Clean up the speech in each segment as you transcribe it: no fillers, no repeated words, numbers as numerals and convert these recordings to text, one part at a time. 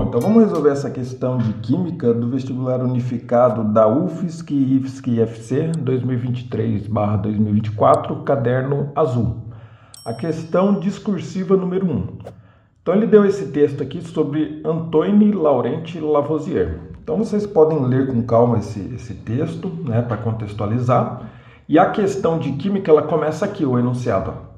Então vamos resolver essa questão de Química do Vestibular Unificado da UFSC e IFSC 2023/2024, caderno azul. A questão discursiva número 1. Então ele deu esse texto aqui sobre Antoine Laurent Lavoisier. Então vocês podem ler com calma esse texto, né, para contextualizar. E a questão de Química, ela começa aqui, o enunciado.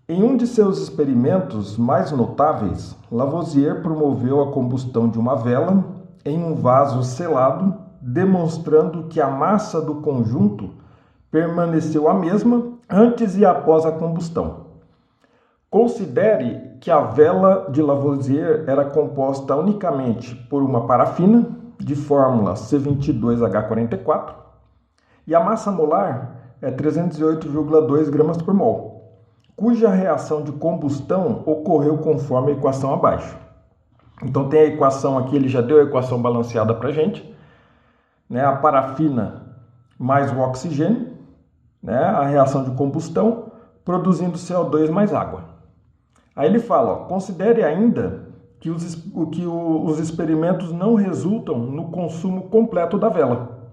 Em um de seus experimentos mais notáveis, Lavoisier promoveu a combustão de uma vela em um vaso selado, demonstrando que a massa do conjunto permaneceu a mesma antes e após a combustão. Considere que a vela de Lavoisier era composta unicamente por uma parafina de fórmula C22H44 e a massa molar é 308,2 gramas por mol, cuja reação de combustão ocorreu conforme a equação abaixo. Então tem a equação aqui, ele já deu a equação balanceada para a gente, né? A parafina mais o oxigênio, né? A reação de combustão produzindo CO2 mais água. Aí ele fala, ó, considere ainda que os experimentos não resultam no consumo completo da vela.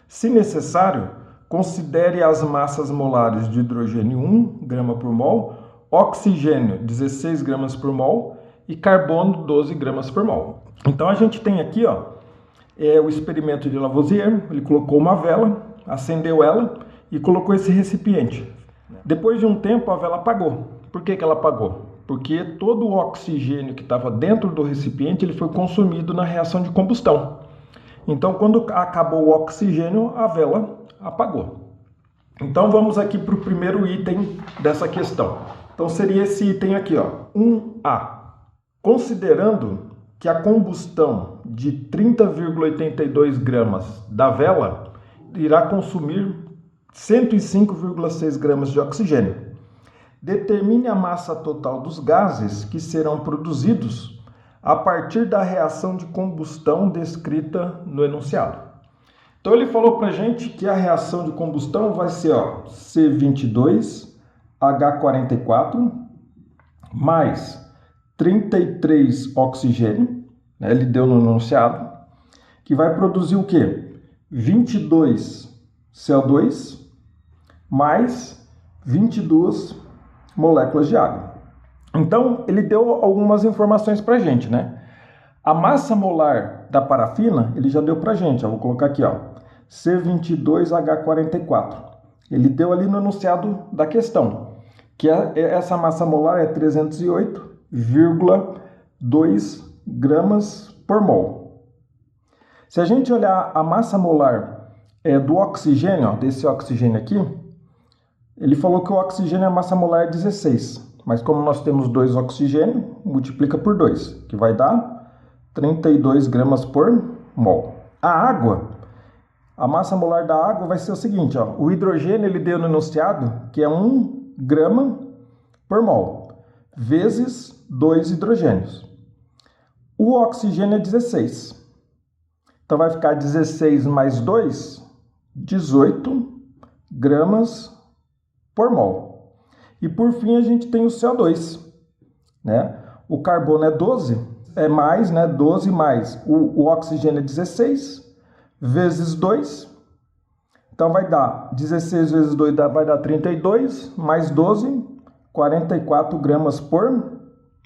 Se necessário, considere as massas molares de hidrogênio 1 grama por mol, oxigênio 16 gramas por mol e carbono 12 gramas por mol. Então a gente tem aqui, ó, o experimento de Lavoisier. Ele colocou uma vela, acendeu ela e colocou esse recipiente. Depois de um tempo a vela apagou. Por que ela apagou? Porque todo o oxigênio que estava dentro do recipiente ele foi consumido na reação de combustão. Então quando acabou o oxigênio, a vela apagou. Então vamos aqui para o primeiro item dessa questão. Então seria esse item aqui, ó, 1A. Considerando que a combustão de 30,82 gramas da vela irá consumir 105,6 gramas de oxigênio, determine a massa total dos gases que serão produzidos a partir da reação de combustão descrita no enunciado. Então ele falou para a gente que a reação de combustão vai ser, ó, C22H44 mais 33 oxigênio, né, ele deu no enunciado, que vai produzir o quê? 22 CO2 mais 22 moléculas de água. Então ele deu algumas informações para a gente, né? A massa molar da parafina, ele já deu para a gente, ó, vou colocar aqui, ó, C22H44. Ele deu ali no enunciado da questão, que essa massa molar é 308,2 gramas por mol. Se a gente olhar a massa molar do oxigênio, ó, desse oxigênio aqui, ele falou que o oxigênio, a massa molar é 16, mas como nós temos 2 oxigênio, multiplica por 2, que vai dar 32 gramas por mol. A água, a massa molar da água vai ser o seguinte, ó, o hidrogênio ele deu no enunciado que é 1 grama por mol, vezes 2 hidrogênios. O oxigênio é 16. Então vai ficar 16 mais 2, 18 gramas por mol. E por fim a gente tem o CO2, né? O carbono é 12, é mais, né? 12 mais o oxigênio é 16 vezes 2. Então vai dar 16 vezes 2 vai dar 32, mais 12, 44 gramas por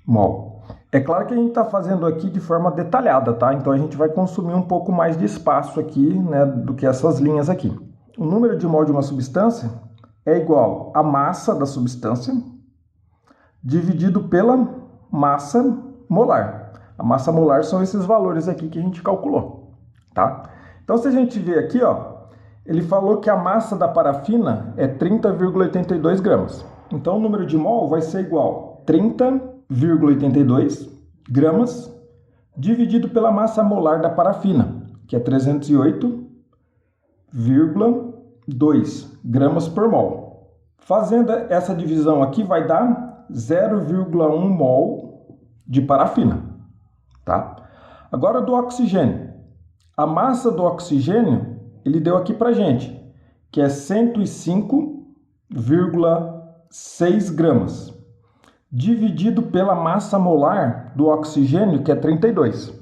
mol. É claro que a gente está fazendo aqui de forma detalhada, tá? Então a gente vai consumir um pouco mais de espaço aqui, né, do que essas linhas aqui. O número de mol de uma substância é igual à massa da substância dividido pela massa molar. A massa molar são esses valores aqui que a gente calculou, tá? Então, se a gente ver aqui, ó, ele falou que a massa da parafina é 30,82 gramas. Então, o número de mol vai ser igual a 30,82 gramas dividido pela massa molar da parafina, que é 308,2 gramas por mol. Fazendo essa divisão aqui, vai dar 0,1 mol de parafina. Tá? Agora do oxigênio. A massa do oxigênio, ele deu aqui pra gente, que é 105,6 gramas, dividido pela massa molar do oxigênio, que é 32.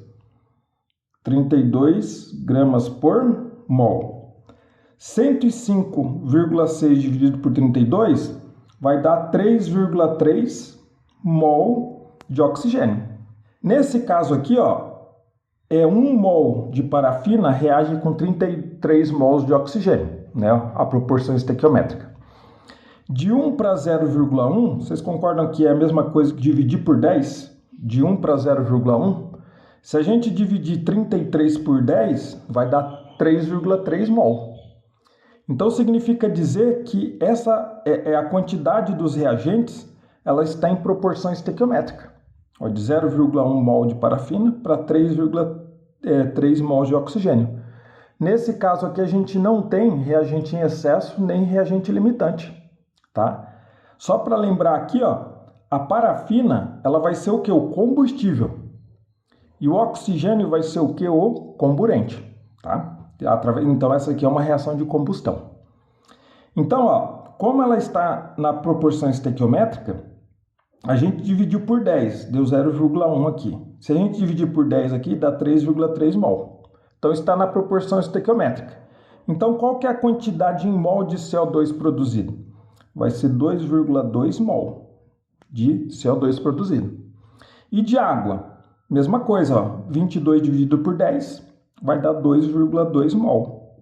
32 gramas por mol. 105,6 dividido por 32 vai dar 3,3 mol de oxigênio. Nesse caso aqui, ó, 1 mol de parafina reage com 33 mols de oxigênio, né? A proporção estequiométrica. De 1 para 0,1, vocês concordam que é a mesma coisa que dividir por 10? De 1 para 0,1? Se a gente dividir 33 por 10, vai dar 3,3 mol. Então significa dizer que essa é a quantidade dos reagentes, ela está em proporção estequiométrica. De 0,1 mol de parafina para 3,3 mol de oxigênio. Nesse caso aqui a gente não tem reagente em excesso nem reagente limitante, tá? Só para lembrar aqui, ó, a parafina ela vai ser o que? O combustível. E o oxigênio vai ser o que? O comburente, tá? Então essa aqui é uma reação de combustão. Então, ó, como ela está na proporção estequiométrica, a gente dividiu por 10, deu 0,1 aqui. Se a gente dividir por 10 aqui, dá 3,3 mol. Então está na proporção estequiométrica. Então qual que é a quantidade em mol de CO2 produzido? Vai ser 2,2 mol de CO2 produzido. E de água? Mesma coisa, ó, 22 dividido por 10 vai dar 2,2 mol.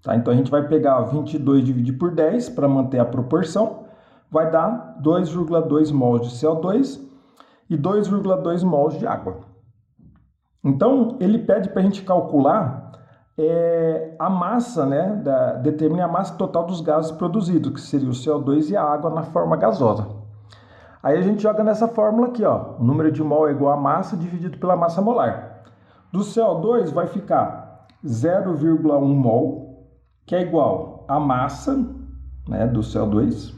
Tá? Então a gente vai pegar 22 dividido por 10 para manter a proporção, vai dar 2,2 mols de CO2 e 2,2 mols de água. Então ele pede para a gente calcular a massa, né, determine a massa total dos gases produzidos, que seria o CO2 e a água na forma gasosa. Aí a gente joga nessa fórmula aqui, ó, o número de mol é igual a massa dividido pela massa molar. Do CO2 vai ficar 0,1 mol, que é igual a massa, né, do CO2,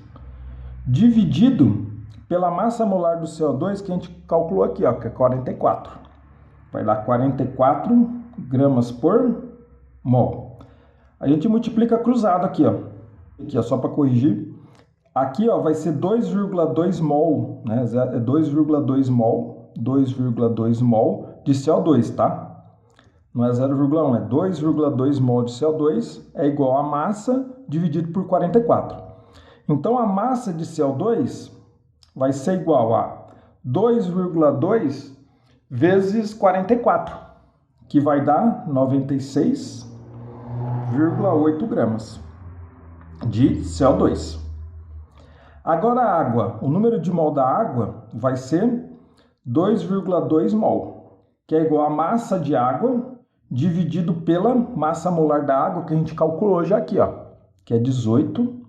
dividido pela massa molar do CO2 que a gente calculou aqui, ó, que é 44. Vai dar 44 gramas por mol. A gente multiplica cruzado aqui, ó. Aqui, ó, só para corrigir. Aqui, ó, vai ser 2,2 mol, né? 2,2 mol, 2,2 mol de CO2, tá? Não é 0,1, é 2,2 mol de CO2 é igual a massa dividido por 44. Então, a massa de CO2 vai ser igual a 2,2 vezes 44, que vai dar 96,8 gramas de CO2. Agora a água, o número de mol da água vai ser 2,2 mol, que é igual a massa de água dividido pela massa molar da água que a gente calculou já aqui, ó, que é 18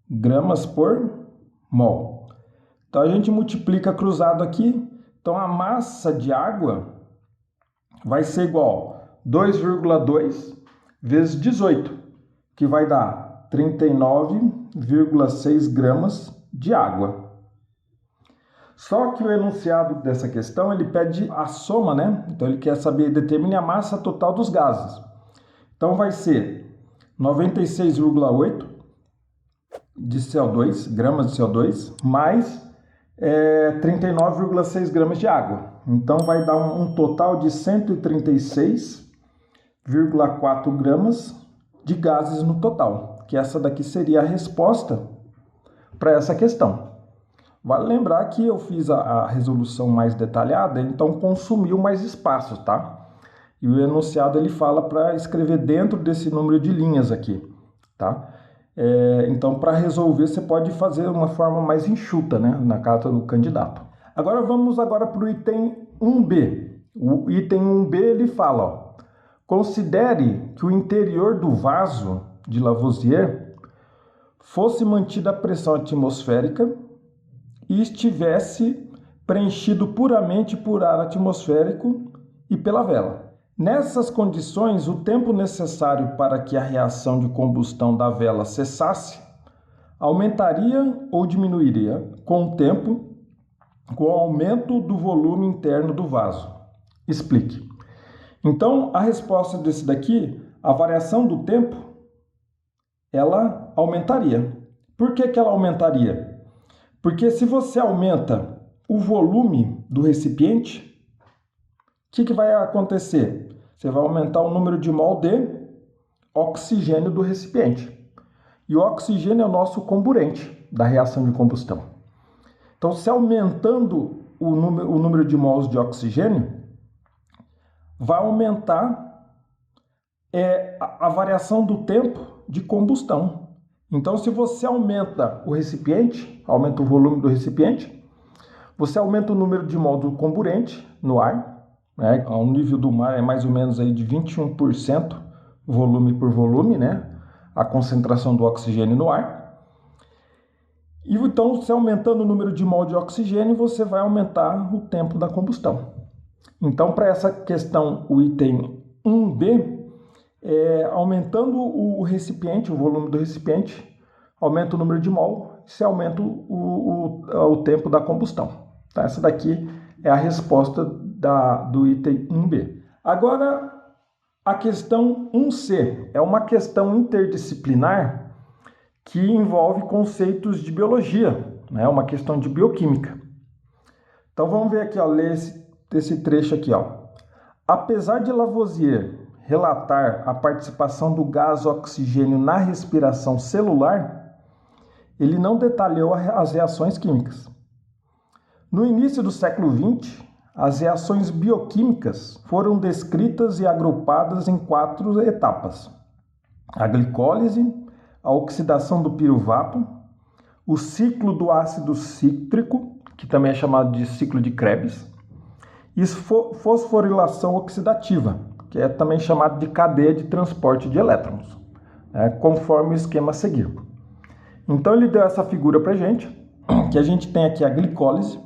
gramas por mol. Então a gente multiplica cruzado aqui, então a massa de água vai ser igual a 2,2 vezes 18, que vai dar 39,6 gramas de água. Só que o enunciado dessa questão, ele pede a soma, né? Então ele quer saber, determine a massa total dos gases. Então vai ser 96,8 de CO2, gramas de CO2, mais 39,6 gramas de água. Então vai dar um total de 136,4 gramas de gases no total, que essa daqui seria a resposta para essa questão. Vale lembrar que eu fiz a resolução mais detalhada, então consumiu mais espaço, tá? E o enunciado ele fala para escrever dentro desse número de linhas aqui, tá? Então, para resolver, você pode fazer uma forma mais enxuta, né, na carta do candidato. Agora vamos para o item 1B. O item 1B ele fala, ó, considere que o interior do vaso de Lavoisier fosse mantida a pressão atmosférica e estivesse preenchido puramente por ar atmosférico e pela vela. Nessas condições, o tempo necessário para que a reação de combustão da vela cessasse aumentaria ou diminuiria com o tempo, com o aumento do volume interno do vaso. Explique. Então, a resposta desse daqui, a variação do tempo, ela aumentaria. Por que ela aumentaria? Porque se você aumenta o volume do recipiente, o que vai acontecer? você vai aumentar o número de mol de oxigênio do recipiente. E o oxigênio é o nosso comburente da reação de combustão. Então, se aumentando o número de mols de oxigênio, vai aumentar a variação do tempo de combustão. Então, se você aumenta o recipiente, aumenta o volume do recipiente, você aumenta o número de mol do comburente no ar, né? O nível do mar é mais ou menos aí de 21% volume por volume, né? A concentração do oxigênio no ar. E então, se aumentando o número de mol de oxigênio, você vai aumentar o tempo da combustão. Então, para essa questão, o item 1B, aumentando o recipiente, o volume do recipiente, aumenta o número de mol, se aumenta o tempo da combustão. Tá? Essa daqui é a resposta do item 1B. Agora, a questão 1C é uma questão interdisciplinar que envolve conceitos de biologia, né? Uma questão de bioquímica. Então vamos ver aqui, ó, ler esse trecho aqui, ó. Apesar de Lavoisier relatar a participação do gás oxigênio na respiração celular, ele não detalhou as reações químicas. No início do século XX, as reações bioquímicas foram descritas e agrupadas em 4 etapas: a glicólise, a oxidação do piruvato, o ciclo do ácido cítrico, que também é chamado de ciclo de Krebs, e fosforilação oxidativa, que é também chamado de cadeia de transporte de elétrons, conforme o esquema a seguir. Então ele deu essa figura para a gente, que a gente tem aqui a glicólise,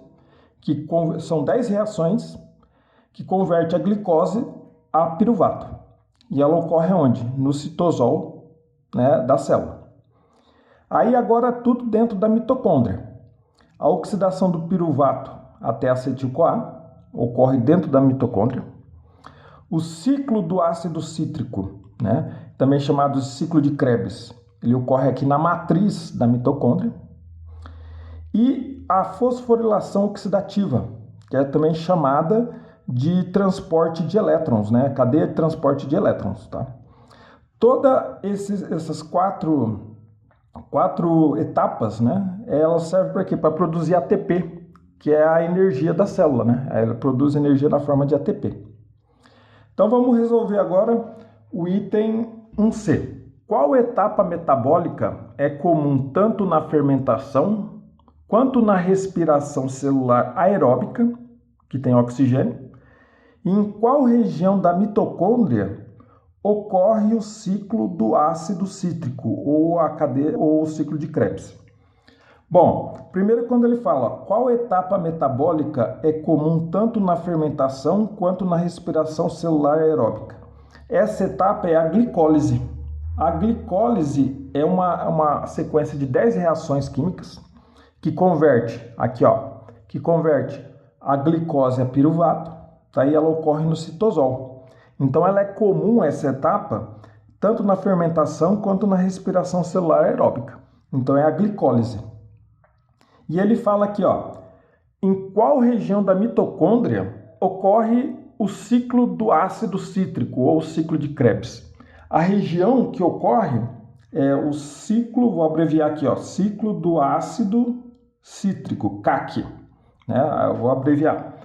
que são 10 reações que converte a glicose a piruvato. E ela ocorre onde? No citosol, né, da célula. Aí agora tudo dentro da mitocôndria. A oxidação do piruvato até acetil-CoA ocorre dentro da mitocôndria. O ciclo do ácido cítrico, né, também chamado de ciclo de Krebs, ele ocorre aqui na matriz da mitocôndria. E a fosforilação oxidativa, que é também chamada de transporte de elétrons, né, cadeia de transporte de elétrons, tá? Todas essas quatro etapas, né, elas servem para quê? Para produzir ATP, que é a energia da célula, né? Ela produz energia na forma de ATP. Então vamos resolver agora o item 1C. Qual etapa metabólica é comum tanto na fermentação quanto na respiração celular aeróbica, que tem oxigênio? E em qual região da mitocôndria ocorre o ciclo do ácido cítrico, ou o ciclo de Krebs? Bom, primeiro quando ele fala qual etapa metabólica é comum tanto na fermentação quanto na respiração celular aeróbica. Essa etapa é a glicólise. A glicólise é uma sequência de 10 reações químicas que converte, aqui ó, que converte a glicose a piruvato, daí ela ocorre no citosol. Então, ela é comum, essa etapa, tanto na fermentação quanto na respiração celular aeróbica. Então, é a glicólise. E ele fala aqui, ó, em qual região da mitocôndria ocorre o ciclo do ácido cítrico, ou o ciclo de Krebs? A região que ocorre é o ciclo, vou abreviar aqui, ó, ciclo do ácido cítrico, CAC, né? Eu vou abreviar.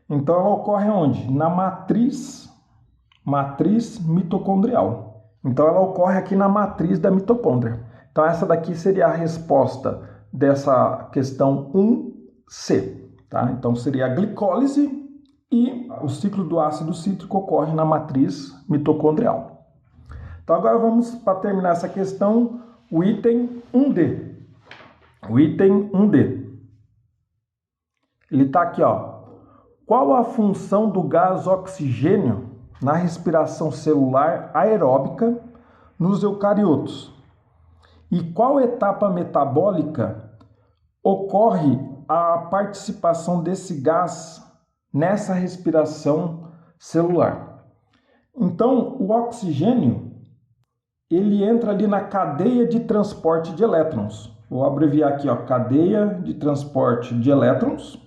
Então, ela ocorre onde? Na matriz mitocondrial. Então, ela ocorre aqui na matriz da mitocôndria. Então, essa daqui seria a resposta dessa questão 1C. Tá? Então, seria a glicólise e o ciclo do ácido cítrico ocorre na matriz mitocondrial. Então, agora vamos, para terminar essa questão, o item 1D. O item 1D. Ele está aqui, ó. Qual a função do gás oxigênio na respiração celular aeróbica nos eucariotos? E qual etapa metabólica ocorre a participação desse gás nessa respiração celular? Então, o oxigênio, ele entra ali na cadeia de transporte de elétrons. Vou abreviar aqui, ó, cadeia de transporte de elétrons,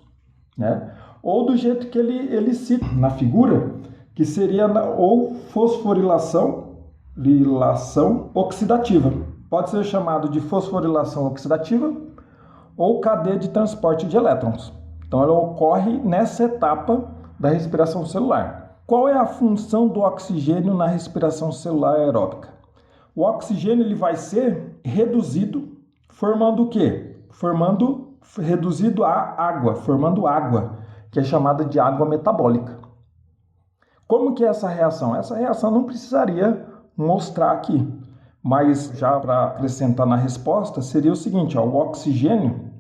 né? Ou do jeito que ele cita na figura, que seria ou fosforilação oxidativa. Pode ser chamado de fosforilação oxidativa ou cadeia de transporte de elétrons. Então, ela ocorre nessa etapa da respiração celular. Qual é a função do oxigênio na respiração celular aeróbica? O oxigênio ele vai ser reduzido, formando o quê? Reduzido a água, formando água, que é chamada de água metabólica. Como que é essa reação? Essa reação não precisaria mostrar aqui, mas já para acrescentar na resposta, seria o seguinte, o oxigênio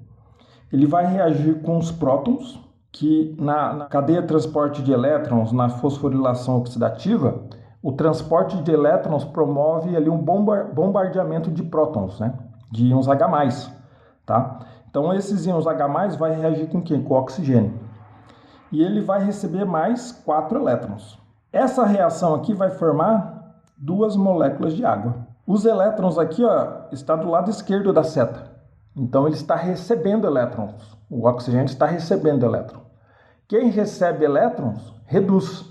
ele vai reagir com os prótons, que na cadeia de transporte de elétrons, na fosforilação oxidativa, o transporte de elétrons promove ali um bombardeamento de prótons, né? De íons H+, tá? Então, esses íons H+, vai reagir com quem? Com o oxigênio. E ele vai receber mais 4 elétrons. Essa reação aqui vai formar 2 moléculas de água. Os elétrons aqui, está do lado esquerdo da seta. Então, ele está recebendo elétrons. O oxigênio está recebendo elétrons. Quem recebe elétrons, reduz.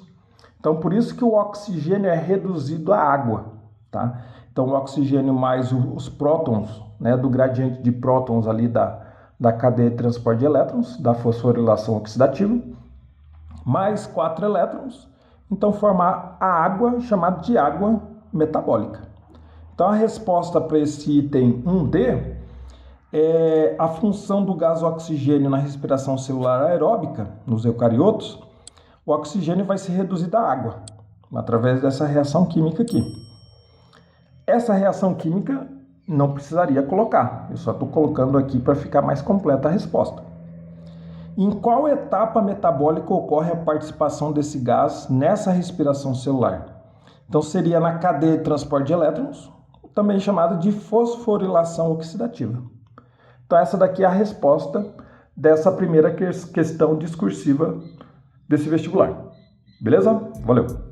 Então, por isso que o oxigênio é reduzido à água, tá? Então, o oxigênio mais os prótons, né, do gradiente de prótons ali da cadeia de transporte de elétrons, da fosforilação oxidativa, mais 4 elétrons, então formar a água, chamada de água metabólica. Então, a resposta para esse item 1D é a função do gás oxigênio na respiração celular aeróbica, nos eucariotos. O oxigênio vai ser reduzido à água, através dessa reação química aqui. Essa reação química não precisaria colocar, eu só estou colocando aqui para ficar mais completa a resposta. Em qual etapa metabólica ocorre a participação desse gás nessa respiração celular? Então seria na cadeia de transporte de elétrons, também chamada de fosforilação oxidativa. Então essa daqui é a resposta dessa primeira questão discursiva desse vestibular. Beleza? Valeu!